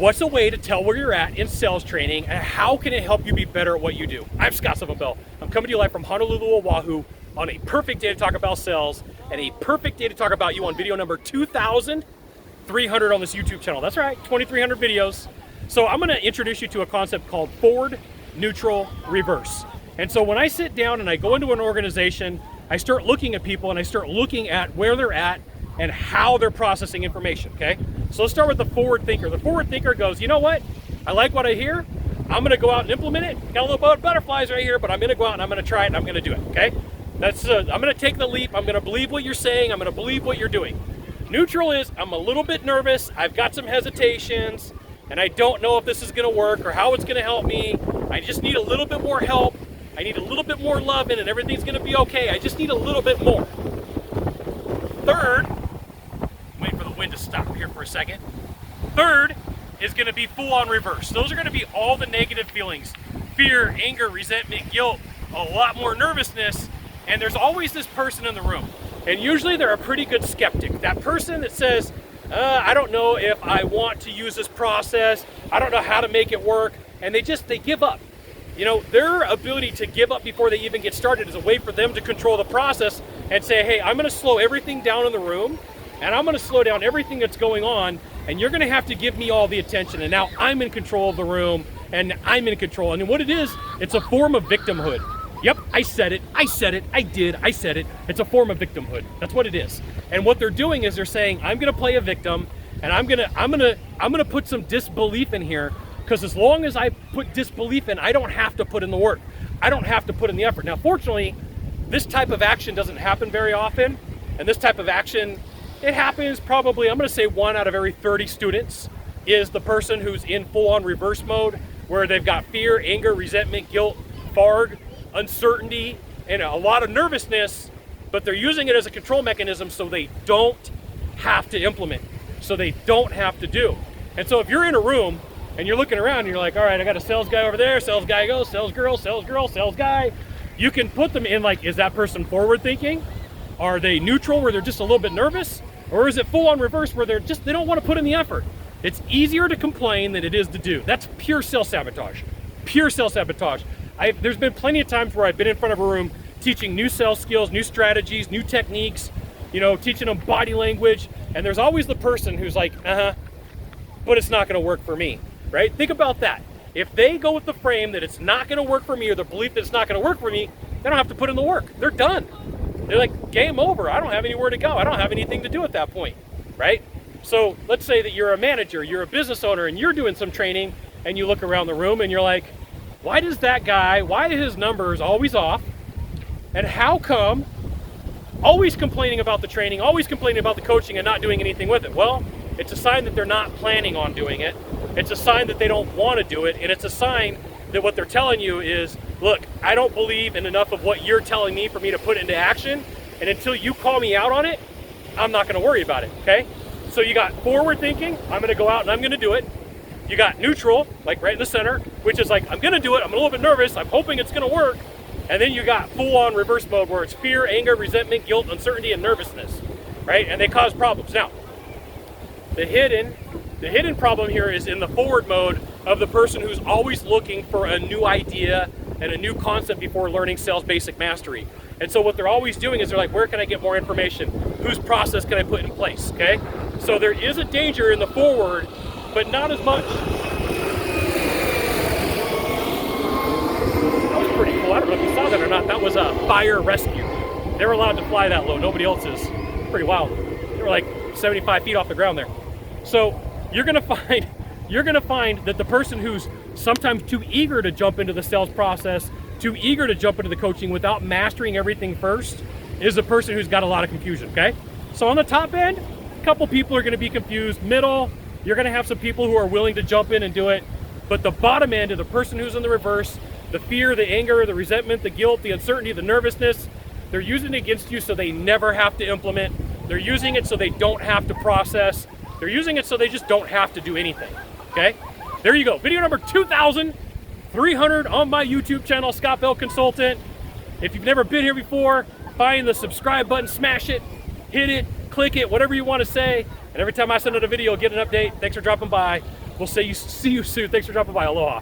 What's a way to tell where you're at in sales training, and how can it help you be better at what you do? I'm Sylvan Bell. I'm coming to you live from Honolulu, Oahu, on a perfect day to talk about sales and a perfect day to talk about you on video number 2,300 on this YouTube channel. That's right, 2,300 videos. So I'm gonna introduce you to a concept called forward, neutral, reverse. And so when I sit down and I go into an organization, I start looking at people and I start looking at where they're at and how they're processing information, okay? So let's start with the forward thinker. The forward thinker goes, you know what? I like what I hear. I'm gonna go out and implement it. Got a little butterflies right here, but I'm gonna go out and I'm gonna try it and I'm gonna do it, okay? I'm gonna take the leap. I'm gonna believe what you're saying. I'm gonna believe what you're doing. Neutral is, I'm a little bit nervous. I've got some hesitations and I don't know if this is gonna work or how it's gonna help me. I just need a little bit more help. I need a little bit more love in it. Everything's gonna be okay. I just need a little bit more. Third, wait for the wind to stop here for a second. Third is gonna be full on reverse. Those are gonna be all the negative feelings. Fear, anger, resentment, guilt, a lot more nervousness. And there's always this person in the room. And usually they're a pretty good skeptic. That person that says, I don't know if I want to use this process. I don't know how to make it work. And they give up. You know, their ability to give up before they even get started is a way for them to control the process and say, hey, I'm gonna slow everything down in the room and I'm gonna slow down everything that's going on and you're gonna have to give me all the attention, and now I'm in control of the room and I'm in control. And what it is, it's a form of victimhood. Yep, I said it, I said it, I did, I said it. It's a form of victimhood. That's what it is. And what they're doing is they're saying, I'm gonna play a victim and I'm gonna put some disbelief in here, because as long as I put disbelief in, I don't have to put in the work. I don't have to put in the effort. Now, fortunately, this type of action doesn't happen very often. And this type of action, it happens probably, I'm gonna say 1 out of every 30 students is the person who's in full-on reverse mode, where they've got fear, anger, resentment, guilt, FARG, uncertainty, and a lot of nervousness, but they're using it as a control mechanism so they don't have to implement, so they don't have to do. And so if you're in a room and you're looking around and you're like, all right, I got a sales guy over there, sales guy goes, sales girl, sales guy. You can put them in like, is that person forward thinking? Are they neutral where they're just a little bit nervous? Or is it full on reverse where they don't want to put in the effort? It's easier to complain than it is to do. That's pure sales sabotage, pure sales sabotage. There's been plenty of times where I've been in front of a room teaching new sales skills, new strategies, new techniques, you know, teaching them body language. And there's always the person who's like, but it's not gonna work for me. Right? Think about that. If they go with the frame that it's not going to work for me, or the belief that it's not going to work for me, they don't have to put in the work. They're done. They're like, game over. I don't have anywhere to go. I don't have anything to do at that point, right? So let's say that you're a manager, you're a business owner, and you're doing some training, and you look around the room and you're like, why does that guy, why are his numbers always off? And how come always complaining about the training, always complaining about the coaching and not doing anything with it? Well, it's a sign that they're not planning on doing it. It's a sign that they don't want to do it, and it's a sign that what they're telling you is, look, I don't believe in enough of what you're telling me for me to put into action, and until you call me out on it, I'm not going to worry about it, okay? So you got forward thinking, I'm going to go out and I'm going to do it. You got neutral, like right in the center, which is like, I'm going to do it, I'm a little bit nervous, I'm hoping it's going to work. And then you got full-on reverse mode where it's fear, anger, resentment, guilt, uncertainty, and nervousness, right? And they cause problems. Now, the hidden problem here is in the forward mode of the person who's always looking for a new idea and a new concept before learning sales basic mastery. And so what they're always doing is they're like, where can I get more information? Whose process can I put in place, okay? So there is a danger in the forward, but not as much. That was pretty cool. I don't know if you saw that or not. That was a fire rescue. They were allowed to fly that low. Nobody else is. Pretty wild. They were like 75 feet off the ground there. So you're gonna find that the person who's sometimes too eager to jump into the sales process, too eager to jump into the coaching without mastering everything first, is the person who's got a lot of confusion, okay? So on the top end, a couple people are gonna be confused. Middle, you're gonna have some people who are willing to jump in and do it. But the bottom end of the person who's in the reverse, the fear, the anger, the resentment, the guilt, the uncertainty, the nervousness, they're using it against you so they never have to implement. They're using it so they don't have to process. They're using it so they just don't have to do anything, okay? There you go, video number 2,300 on my YouTube channel, Scott Bell Consultant. If you've never been here before, find the subscribe button, smash it, hit it, click it, whatever you want to say. And every time I send out a video, get an update. Thanks for dropping by. We'll see you soon. Thanks for dropping by. Aloha.